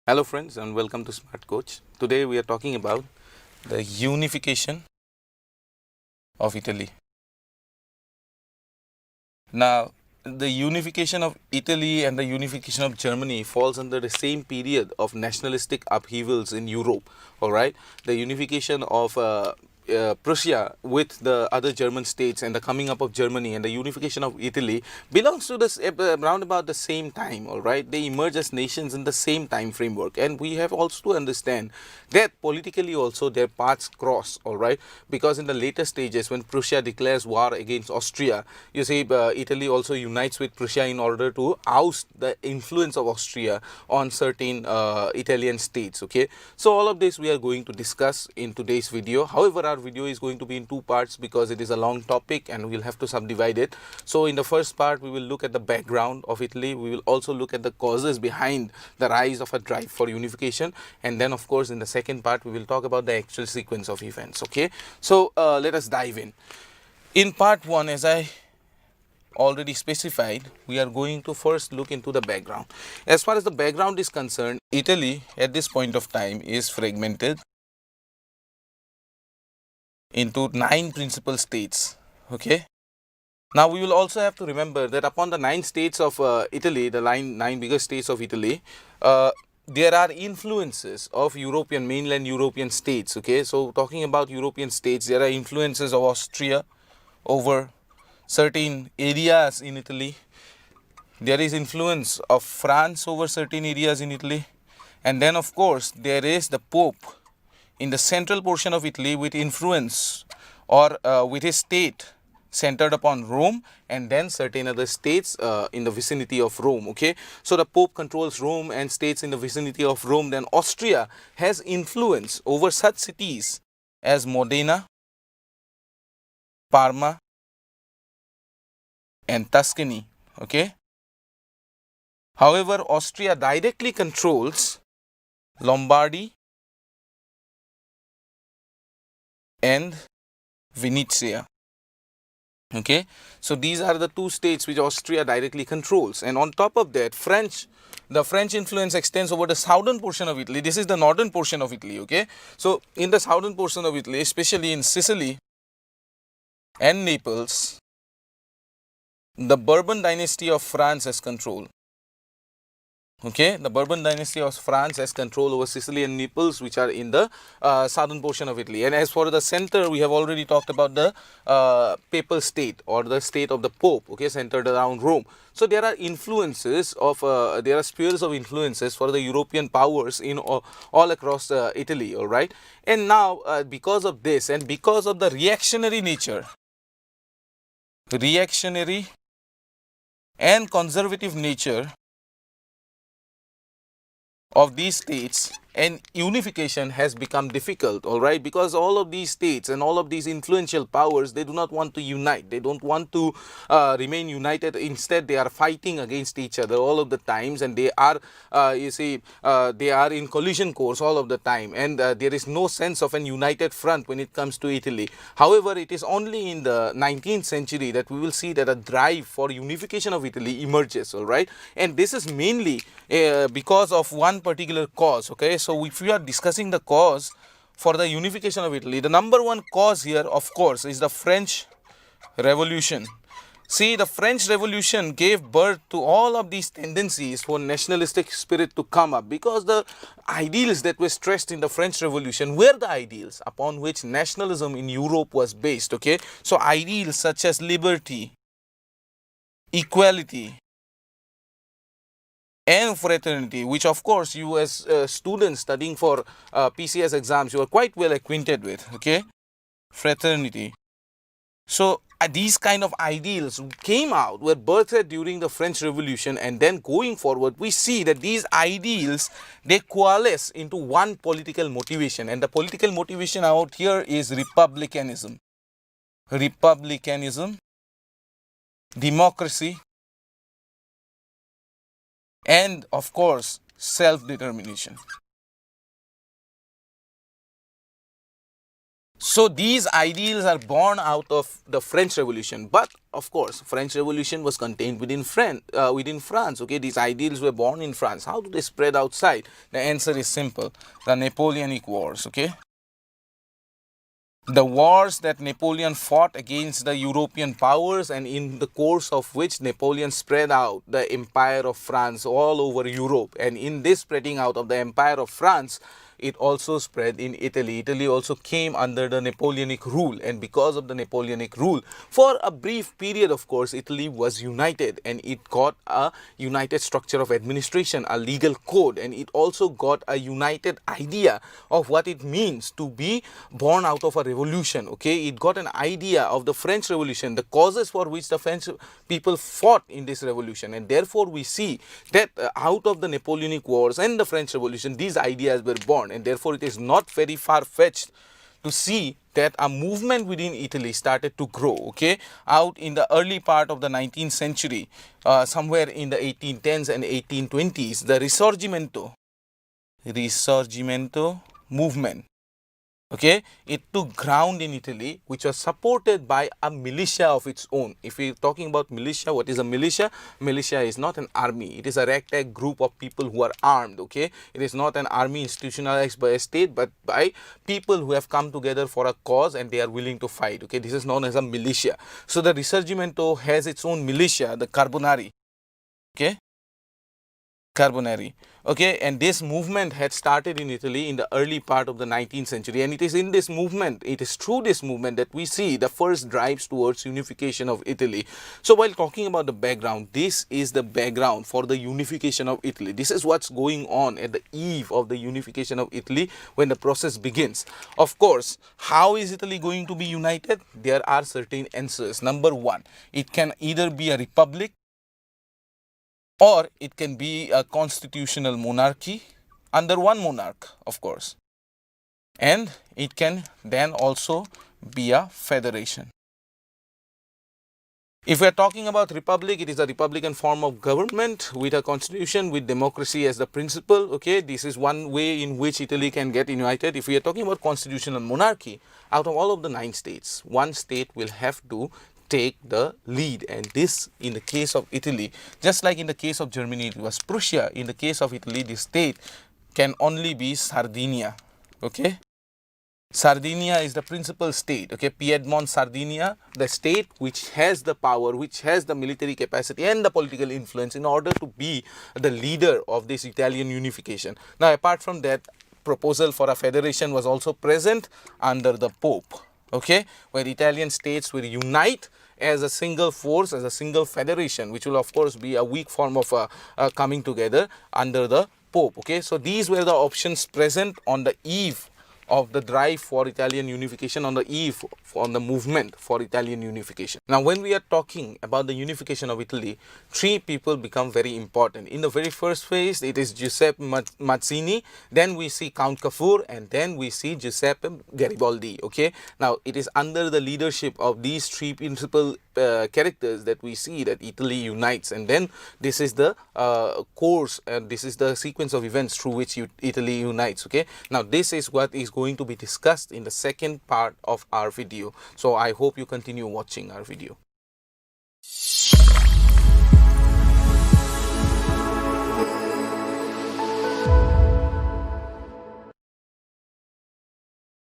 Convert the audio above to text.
Hello friends and welcome to Smart Coach. Today we are talking about the unification of Italy. Now, the unification of Italy and the unification of Germany falls under the same period of nationalistic upheavals in Europe. All right, the unification of Prussia with the other German states and the coming up of Germany and the unification of Italy belongs to this around about the same time. All right, they emerge as nations in the same time framework, and we have also to understand that politically also their paths cross. All right, because in the later stages when Prussia declares war against Austria, you see Italy also unites with Prussia in order to oust the influence of Austria on certain Italian states. Okay, so all of this we are going to discuss in today's video. However, our video is going to be in two parts because it is a long topic and we'll have to subdivide it. So in the first part we will look at the background of Italy. We will also look at the causes behind the rise of a drive for unification, and then of course in the second part we will talk about the actual sequence of events. Okay, so let us dive in. In part 1, as I already specified, we are going to first look into the background. As far as the background is concerned, Italy at this point of time is fragmented into 9 principal states. Okay, now we will also have to remember that upon the 9 states of Italy, the 9 biggest states of Italy, there are influences of mainland European states. Okay, so talking about European states, there are influences of Austria over certain areas in Italy. There is influence of France over certain areas in Italy, and then of course there is the Pope in the central portion of Italy with influence or with his state centered upon Rome, and then certain other states in the vicinity of Rome. Okay, so the Pope controls Rome and states in the vicinity of Rome. Then Austria has influence over such cities as Modena, Parma and Tuscany. Okay, however, Austria directly controls Lombardy and Venetia. Okay, so these are the 2 states which Austria directly controls, and on top of that, the French influence extends over the southern portion of Italy. This is the northern portion of Italy. Okay, so in the southern portion of Italy, especially in Sicily and Naples, the Bourbon dynasty of France has control. Okay, the Bourbon dynasty of France has control over Sicily and Naples, which are in the southern portion of Italy. And as for the center, we have already talked about the papal state or the state of the Pope, okay, centered around Rome. So there are influences of, there are spheres of influences for the European powers in all across Italy, all right. And now because of this and because of the reactionary and conservative nature of these states, and unification has become difficult, all right, because all of these states and all of these influential powers, they do not want to unite. They don't want to remain united. Instead, they are fighting against each other all of the times, and they are they are in collision course all of the time, and there is no sense of an united front when it comes to Italy. However, it is only in the 19th century that we will see that a drive for unification of Italy emerges, all right, and this is mainly because of one particular cause. Okay, so if we are discussing the cause for the unification of Italy, the number one cause here of course is the French Revolution. See, the French Revolution gave birth to all of these tendencies for nationalistic spirit to come up, because the ideals that were stressed in the French Revolution were the ideals upon which nationalism in Europe was based. Okay, so ideals such as liberty, equality and fraternity, which of course you as students studying for PCS exams, you are quite well acquainted with. Okay, fraternity. So these kind of ideals came out, were birthed during the French Revolution, and then going forward we see that these ideals, they coalesce into one political motivation, and the political motivation out here is republicanism, democracy, and of course self-determination. So these ideals are born out of the French Revolution, but of course, French Revolution was contained within France. Okay, these ideals were born in France. How do they spread outside? The answer is simple: the Napoleonic Wars. Okay, the wars that Napoleon fought against the European powers, and in the course of which Napoleon spread out the empire of France all over Europe. And in this spreading out of the empire of France, it also spread in Italy. Italy also came under the Napoleonic rule, and because of the Napoleonic rule, for a brief period, of course, Italy was united, and it got a united structure of administration, a legal code, and it also got a united idea of what it means to be born out of a revolution. Okay, it got an idea of the French Revolution, the causes for which the French people fought in this revolution, and therefore we see that out of the Napoleonic Wars and the French Revolution, these ideas were born. And therefore it is not very far-fetched to see that a movement within Italy started to grow, okay, out in the early part of the 19th century, somewhere in the 1810s and 1820s, the Risorgimento movement. Okay, it took ground in Italy, which was supported by a militia of its own. If we're talking about militia, what is a militia? Militia is not an army. It is a ragtag group of people who are armed. Okay, it is not an army institutionalized by a state, but by people who have come together for a cause and they are willing to fight. Okay, this is known as a militia. So the Risorgimento has its own militia, the Carbonari. Okay, Carbonari. Okay, and this movement had started in Italy in the early part of the 19th century, and it is in this movement, it is through this movement that we see the first drives towards unification of Italy. So while talking about the background, this is the background for the unification of Italy. This is what's going on at the eve of the unification of Italy when the process begins. Of course, how is Italy going to be united? There are certain answers. Number one, it can either be a republic, or it can be a constitutional monarchy under one monarch, of course. And it can then also be a federation. If we are talking about republic, it is a republican form of government with a constitution, with democracy as the principle. Okay, this is one way in which Italy can get united. If we are talking about constitutional monarchy, out of all of the 9 states, one state will have to take the lead, and this, in the case of Italy, just like in the case of Germany it was Prussia, in the case of Italy the state can only be Sardinia. Okay, Sardinia is the principal state. Okay, Piedmont, Sardinia, the state which has the power, which has the military capacity and the political influence in order to be the leader of this Italian unification. Now apart from that, proposal for a federation was also present under the Pope. Okay, where Italian states will unite as a single force, as a single federation, which will of course be a weak form of coming together under the Pope. Okay, so these were the options present on the eve of the drive for Italian unification, on the eve on the movement for Italian unification. Now when we are talking about the unification of Italy, 3 people become very important. In the very first phase, it is Giuseppe Mazzini, then we see Count Cavour, and then we see Giuseppe Garibaldi. Okay, now it is under the leadership of these 3 principal characters that we see that Italy unites, and then this is the course, and this is the sequence of events through which Italy unites. Okay, now this is what is going to be discussed in the second part of our video. So I hope you continue watching our video.